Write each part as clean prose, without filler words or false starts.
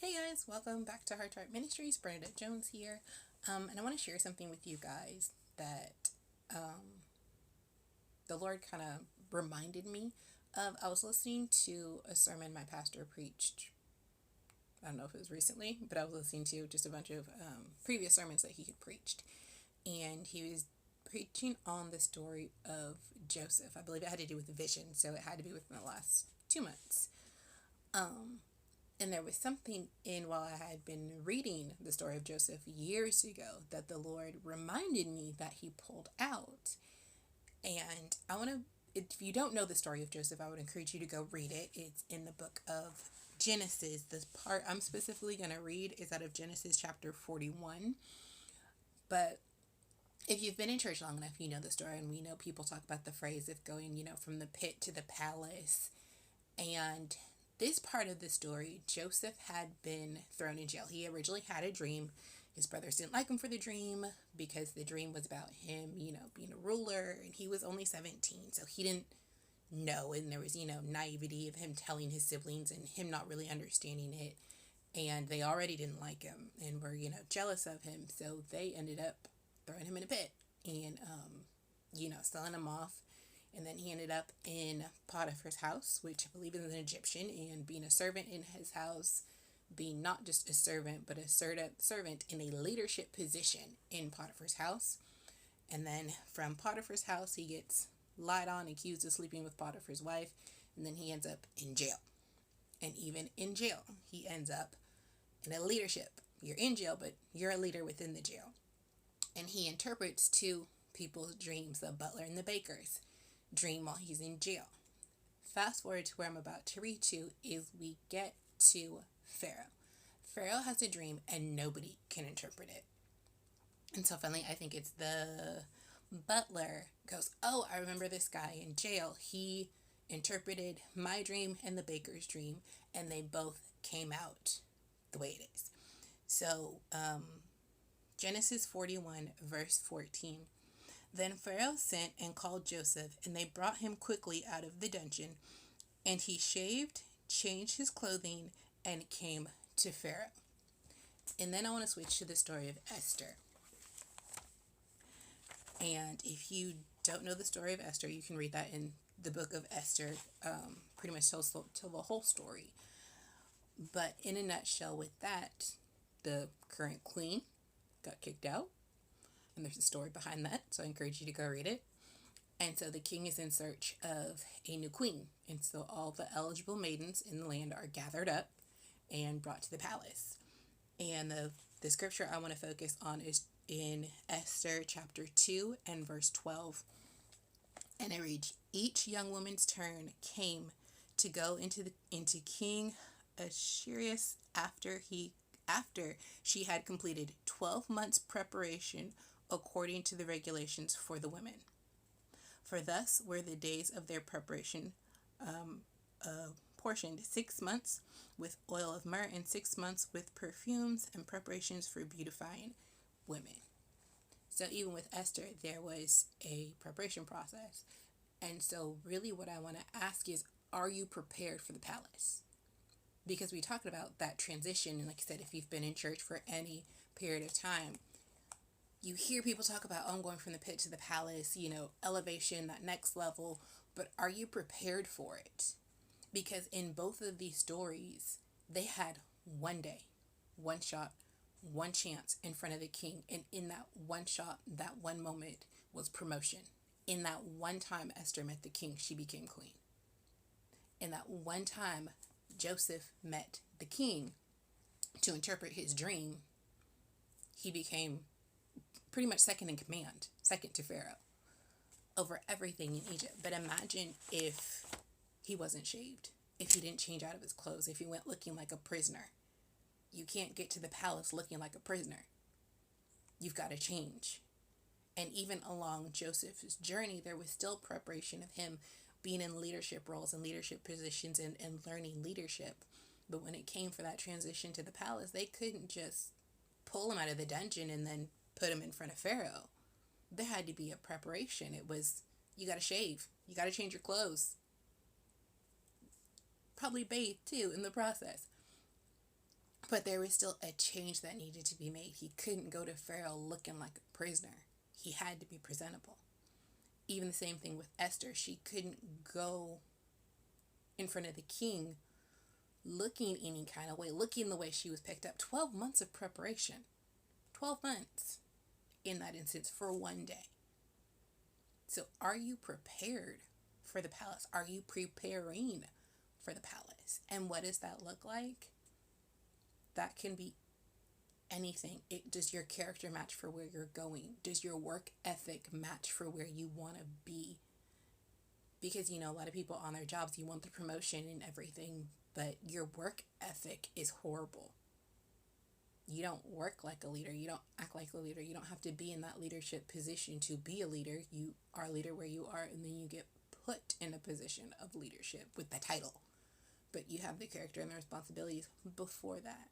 Hey guys, welcome back to Heart to Heart Ministries. Bernadette Jones here, and I want to share something with you guys that the Lord kind of reminded me of. I was listening to a sermon my pastor preached. I don't know if it was recently, but I was listening to just a bunch of previous sermons that he had preached, and he was preaching on the story of Joseph. I believe it had to do with vision, so it had to be within the last 2 months. And there was something in while I had been reading the story of Joseph years ago that the Lord reminded me that he pulled out. And I want to, if you don't know the story of Joseph, I would encourage you to go read it. It's in the book of Genesis. The part I'm specifically going to read is out of Genesis chapter 41. But if you've been in church long enough, you know the story. And we know people talk about the phrase of going, from the pit to the palace. And this part of the story, Joseph had been thrown in jail. He originally had a dream. His brothers didn't like him for the dream because the dream was about him, being a ruler, and he was only 17, so he didn't know. And there was, naivety of him telling his siblings and him not really understanding it. And they already didn't like him and were, jealous of him. So they ended up throwing him in a pit and, selling him off. And then he ended up in Potiphar's house, which I believe is an Egyptian, and being a servant in his house, being not just a servant, but a servant in a leadership position in Potiphar's house. And then from Potiphar's house, he gets lied on, accused of sleeping with Potiphar's wife, and then he ends up in jail. And even in jail, he ends up in a leadership. You're in jail, but you're a leader within the jail. And he interprets two people's dreams, the butler and the baker's dream while he's in jail. Fast forward to where I'm about to read to is we get to Pharaoh. Pharaoh has a dream and nobody can interpret it. And so finally, I think it's the butler goes, "Oh, I remember this guy in jail. He interpreted my dream and the baker's dream, and they both came out the way it is." So, Genesis 41, verse 14. Then Pharaoh sent and called Joseph, and they brought him quickly out of the dungeon. And he shaved, changed his clothing, and came to Pharaoh. And then I want to switch to the story of Esther. And if you don't know the story of Esther, you can read that in the book of Esther. Pretty much tells the whole story. But in a nutshell, with that, the current queen got kicked out. And there's a story behind that, so I encourage you to go read it. And so the king is in search of a new queen. And so all the eligible maidens in the land are gathered up and brought to the palace. And the scripture I want to focus on is in Esther chapter 2 and verse 12. And it reads, "Each young woman's turn came to go into King Ahasuerus after she had completed 12 months preparation according to the regulations for the women. For thus were the days of their preparation portioned 6 months with oil of myrrh and 6 months with perfumes and preparations for beautifying women." So even with Esther, there was a preparation process. And so really what I want to ask is, are you prepared for the palace? Because we talked about that transition, and like I said, if you've been in church for any period of time, you hear people talk about, "Oh, I'm going from the pit to the palace," elevation, that next level, but are you prepared for it? Because in both of these stories, they had one day, one shot, one chance in front of the king, and in that one shot, that one moment was promotion. In that one time Esther met the king, she became queen. In that one time Joseph met the king to interpret his dream, he became pretty much second in command, second to Pharaoh, over everything in Egypt. But imagine if he wasn't shaved, if he didn't change out of his clothes, if he went looking like a prisoner. You can't get to the palace looking like a prisoner. You've got to change. And even along Joseph's journey, there was still preparation of him being in leadership roles and leadership positions and learning leadership. But when it came for that transition to the palace, they couldn't just pull him out of the dungeon and then put him in front of Pharaoh. There had to be a preparation. It was, you got to shave. You got to change your clothes. Probably bathe too in the process. But there was still a change that needed to be made. He couldn't go to Pharaoh looking like a prisoner. He had to be presentable. Even the same thing with Esther. She couldn't go in front of the king looking any kind of way, looking the way she was picked up. 12 months of preparation. 12 months in that instance for one day. So are you prepared for the palace? Are you preparing for the palace? And what does that look like? That can be anything. Does your character match for where you're going? Does your work ethic match for where you want to be? Because, a lot of people on their jobs, you want the promotion and everything, but your work ethic is horrible. You don't work like a leader. You don't act like a leader. You don't have to be in that leadership position to be a leader. You are a leader where you are, and then you get put in a position of leadership with the title. But you have the character and the responsibilities before that.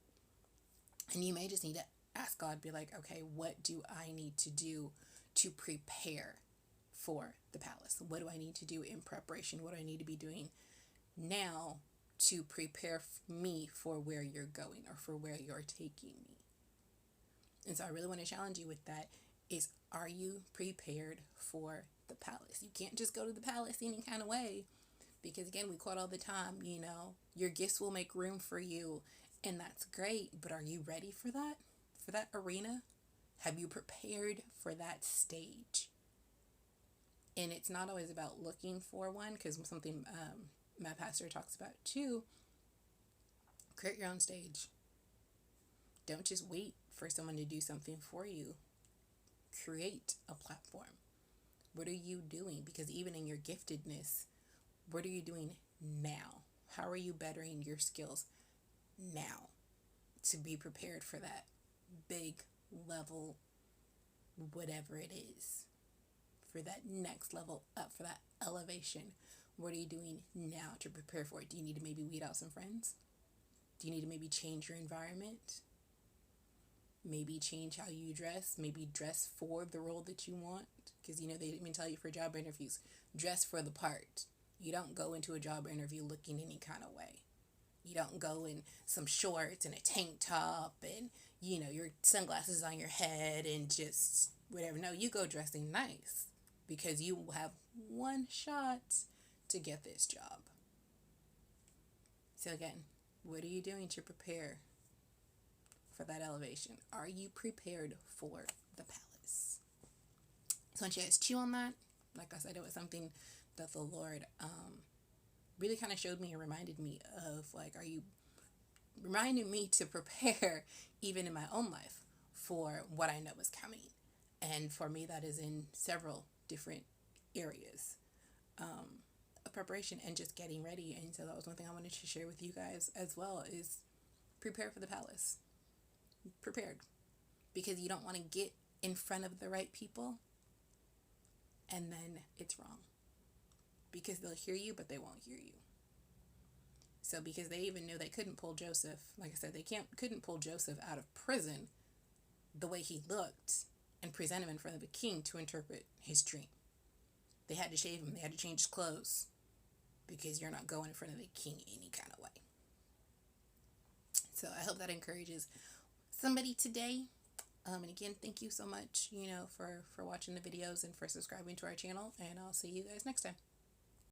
And you may just need to ask God, be like, okay, what do I need to do to prepare for the palace? What do I need to do in preparation? What do I need to be doing now to prepare me for where you're going or for where you're taking me? And so I really want to challenge you with that is, are you prepared for the palace? You can't just go to the palace any kind of way, because again, we quote all the time, your gifts will make room for you, and that's great, but are you ready for that arena? Have you prepared for that stage? And it's not always about looking for one, because something my pastor talks about too, create your own stage. Don't just wait for someone to do something for you. Create a platform. What are you doing? Because even in your giftedness, what are you doing now? How are you bettering your skills now to be prepared for that big level, whatever it is, for that next level up, for that elevation? What are you doing now to prepare for it? Do you need to maybe weed out some friends? Do you need to maybe change your environment? Maybe change how you dress? Maybe dress for the role that you want? Because, they even tell you for job interviews, dress for the part. You don't go into a job interview looking any kind of way. You don't go in some shorts and a tank top and, your sunglasses on your head and just whatever. No, you go dressing nice, because you will have one shot to get this job. So again, what are you doing to prepare for that elevation? Are you prepared for the palace? So I want you guys to chew on that. Like I said, it was something that the Lord really kind of showed me and reminded me of, are you reminding me to prepare even in my own life for what I know is coming? And for me, that is in several different areas of preparation and just getting ready. And so that was one thing I wanted to share with you guys as well, is prepare for the palace. Prepared. Because you don't want to get in front of the right people and then it's wrong. Because they'll hear you, but they won't hear you. So because they even knew they couldn't pull Joseph, like I said, they couldn't pull Joseph out of prison the way he looked and present him in front of the king to interpret his dream. They had to shave him. They had to change his clothes, because you're not going in front of the king any kind of way. So I hope that encourages somebody today. And again, thank you so much, for watching the videos and for subscribing to our channel. And I'll see you guys next time.